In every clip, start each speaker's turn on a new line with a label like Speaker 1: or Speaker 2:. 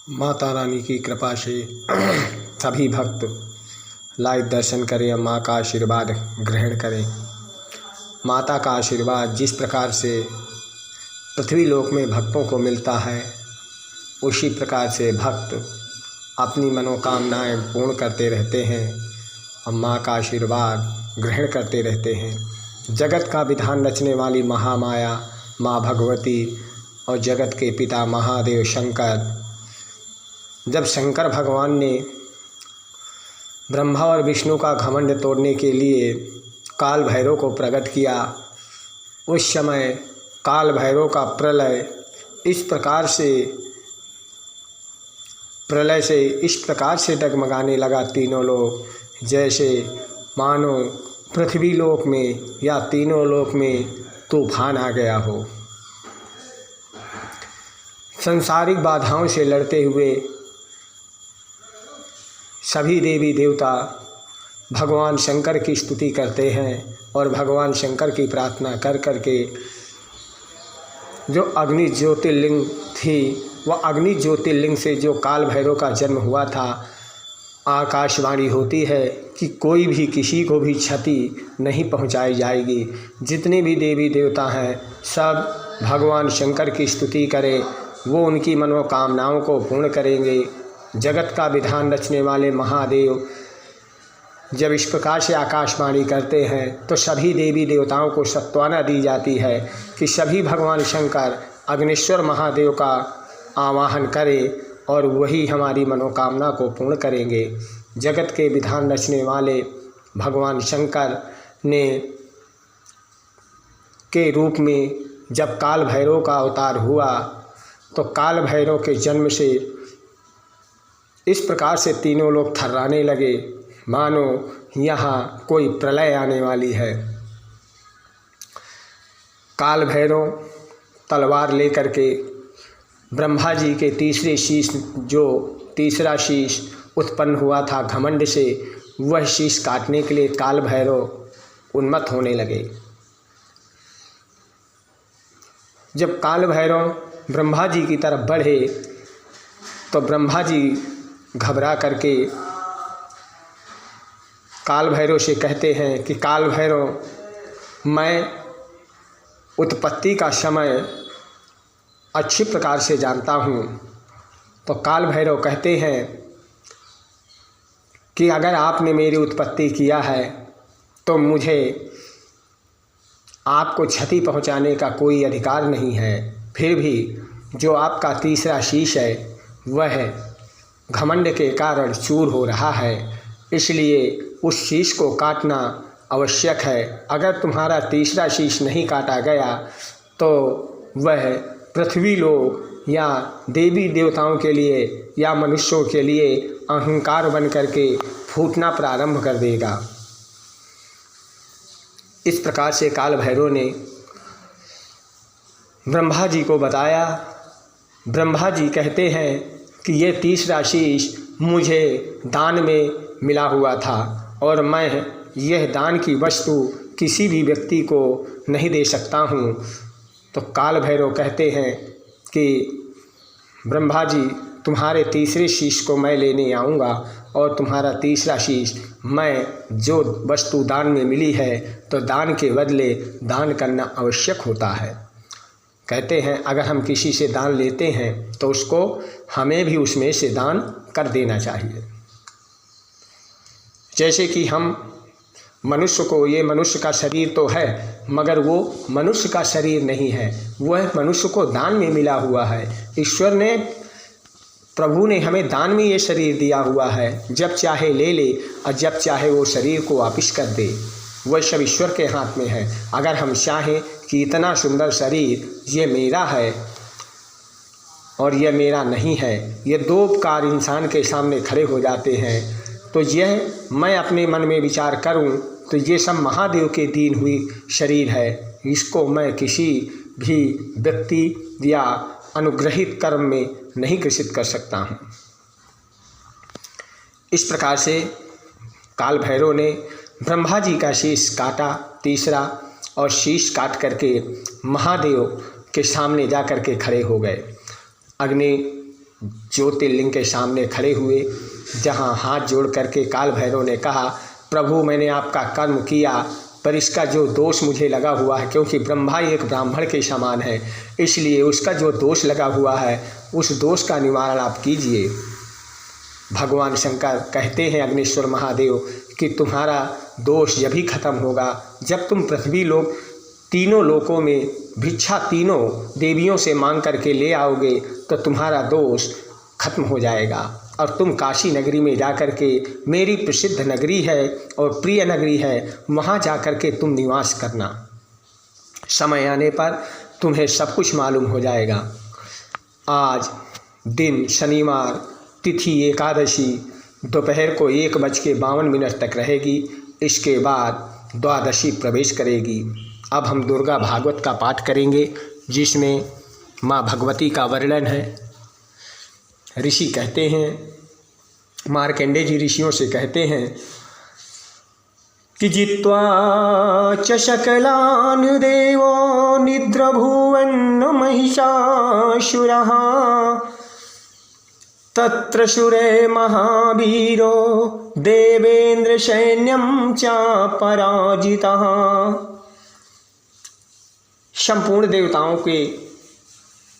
Speaker 1: माता रानी की कृपा से सभी भक्त लाइव दर्शन करें और माँ का आशीर्वाद ग्रहण करें। माता का आशीर्वाद जिस प्रकार से पृथ्वी लोक में भक्तों को मिलता है, उसी प्रकार से भक्त अपनी मनोकामनाएं पूर्ण करते रहते हैं और माँ का आशीर्वाद ग्रहण करते रहते हैं। जगत का विधान रचने वाली महामाया माँ भगवती और जगत के पिता महादेव शंकर, जब शंकर भगवान ने ब्रह्मा और विष्णु का घमंड तोड़ने के लिए काल भैरव को प्रकट किया, उस समय काल भैरव का प्रलय इस प्रकार से डगमगाने लगा तीनों लोक, जैसे मानो पृथ्वी लोक में या तीनों लोक में तूफान आ गया हो। संसारिक बाधाओं से लड़ते हुए सभी देवी देवता भगवान शंकर की स्तुति करते हैं और भगवान शंकर की प्रार्थना कर के जो अग्नि ज्योतिर्लिंग थी, वह अग्नि ज्योतिर्लिंग से जो काल भैरव का जन्म हुआ था, आकाशवाणी होती है कि कोई भी किसी को भी क्षति नहीं पहुंचाई जाएगी। जितने भी देवी देवता हैं सब भगवान शंकर की स्तुति करें, वो उनकी मनोकामनाओं को पूर्ण करेंगे। जगत का विधान रचने वाले महादेव जब इस प्रकार से आकाशवाणी करते हैं तो सभी देवी देवताओं को सत्वाना दी जाती है कि सभी भगवान शंकर अग्निश्वर महादेव का आवाहन करें और वही हमारी मनोकामना को पूर्ण करेंगे। जगत के विधान रचने वाले भगवान शंकर ने के रूप में जब काल भैरव का अवतार हुआ तो काल भैरव के जन्म से इस प्रकार से तीनों लोग थर्राने लगे मानो यहाँ कोई प्रलय आने वाली है। काल भैरव तलवार लेकर के ब्रह्मा जी के तीसरा शीश उत्पन्न हुआ था घमंड से, वह शीश काटने के लिए काल भैरव उन्मत्त होने लगे। जब काल भैरव ब्रह्मा जी की तरफ बढ़े तो ब्रह्मा जी घबरा करके काल भैरव से कहते हैं कि काल भैरव, मैं उत्पत्ति का समय अच्छी प्रकार से जानता हूँ। तो काल भैरव कहते हैं कि अगर आपने मेरी उत्पत्ति किया है तो मुझे आपको क्षति पहुँचाने का कोई अधिकार नहीं है। फिर भी जो आपका तीसरा शीश है वह घमंड के कारण चूर हो रहा है, इसलिए उस शीश को काटना आवश्यक है। अगर तुम्हारा तीसरा शीश नहीं काटा गया तो वह पृथ्वी लोक या देवी देवताओं के लिए या मनुष्यों के लिए अहंकार बन करके फूटना प्रारंभ कर देगा। इस प्रकार से काल भैरव ने ब्रह्मा जी को बताया। ब्रह्मा जी कहते हैं कि ये तीसरा शीश मुझे दान में मिला हुआ था और मैं यह दान की वस्तु किसी भी व्यक्ति को नहीं दे सकता हूँ। तो काल भैरव कहते हैं कि ब्रह्मा जी, तुम्हारे तीसरे शीश को मैं लेने आऊँगा और तुम्हारा तीसरा शीश मैं जो वस्तु दान में मिली है तो दान के बदले दान करना आवश्यक होता है। कहते हैं अगर हम किसी से दान लेते हैं तो उसको हमें भी उसमें से दान कर देना चाहिए। जैसे कि हम मनुष्य को, ये मनुष्य का शरीर तो है मगर वो मनुष्य का शरीर नहीं है, वह मनुष्य को दान में मिला हुआ है। ईश्वर ने, प्रभु ने हमें दान में ये शरीर दिया हुआ है, जब चाहे ले ले और जब चाहे वो शरीर को वापस कर दे, वह सब ईश्वर के हाथ में है। अगर हम चाहें कि इतना सुंदर शरीर ये मेरा है और यह मेरा नहीं है, ये दो उपकार इंसान के सामने खड़े हो जाते हैं, तो यह मैं अपने मन में विचार करूं तो ये सब महादेव के दीन हुई शरीर है, इसको मैं किसी भी व्यक्ति या अनुग्रहित कर्म में नहीं ग्रसित कर सकता हूं। इस प्रकार से काल भैरव ने ब्रह्मा जी का शीश काटा तीसरा, और शीश काट करके महादेव के सामने जा कर के खड़े हो गए। अग्नि ज्योतिर्लिंग के सामने खड़े हुए, जहाँ हाथ जोड़ करके काल भैरव ने कहा, प्रभु मैंने आपका कर्म किया, पर इसका जो दोष मुझे लगा हुआ है, क्योंकि ब्रह्मा एक ब्राह्मण के समान है, इसलिए उसका जो दोष लगा हुआ है उस दोष का निवारण आप कीजिए। भगवान शंकर कहते हैं अग्निश्वर महादेव कि तुम्हारा दोष जब ही खत्म होगा जब तुम पृथ्वी लोक तीनों लोकों में भिक्षा तीनों देवियों से मांग करके ले आओगे तो तुम्हारा दोष खत्म हो जाएगा और तुम काशी नगरी में जा कर के, मेरी प्रसिद्ध नगरी है और प्रिय नगरी है, वहाँ जा कर के तुम निवास करना। समय आने पर तुम्हें सब कुछ मालूम हो जाएगा। आज दिन शनिवार, तिथि एकादशी, दोपहर को 1:52 तक रहेगी। इसके बाद द्वादशी प्रवेश करेगी। अब हम दुर्गा भागवत का पाठ करेंगे, जिसमें माँ भगवती का वर्णन है। ऋषि कहते हैं, मार्कंडेय जी ऋषियों से कहते हैं कि जित्वा च शकलान् देवो निद्रभुवन् महिषासुरः तत्र सुरे महावीरो देवेन्द्र सैन्यं च पराजितः। संपूर्ण देवताओं के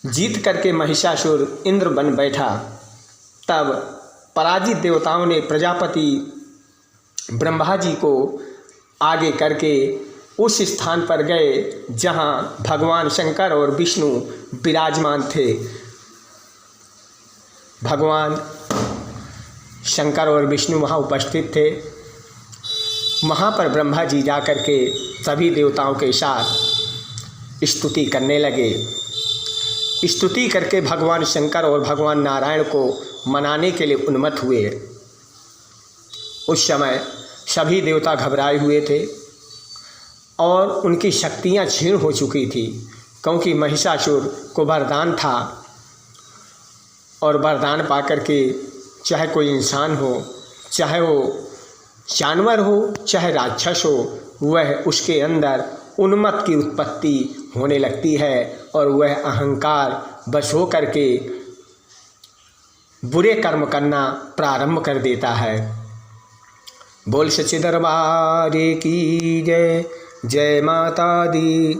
Speaker 1: जीत करके महिषासुर इंद्र बन बैठा। तब पराजित देवताओं ने प्रजापति ब्रह्मा जी को आगे करके उस स्थान पर गए जहाँ भगवान शंकर और विष्णु विराजमान थे। भगवान शंकर और विष्णु वहाँ उपस्थित थे। वहाँ पर ब्रह्मा जी जा कर के सभी देवताओं के साथ स्तुति करने लगे। स्तुति करके भगवान शंकर और भगवान नारायण को मनाने के लिए उन्मत्त हुए। उस समय सभी देवता घबराए हुए थे और उनकी शक्तियाँ क्षीण हो चुकी थी, क्योंकि महिषासुर को वरदान था और वरदान पाकर के चाहे कोई इंसान हो, चाहे वो जानवर हो, चाहे राक्षस हो, वह उसके अंदर उन्मत्त की उत्पत्ति होने लगती है और वह अहंकार बस हो करके बुरे कर्म करना प्रारंभ कर देता है। बोल सच्चे दरबार की जय। जय माता दी।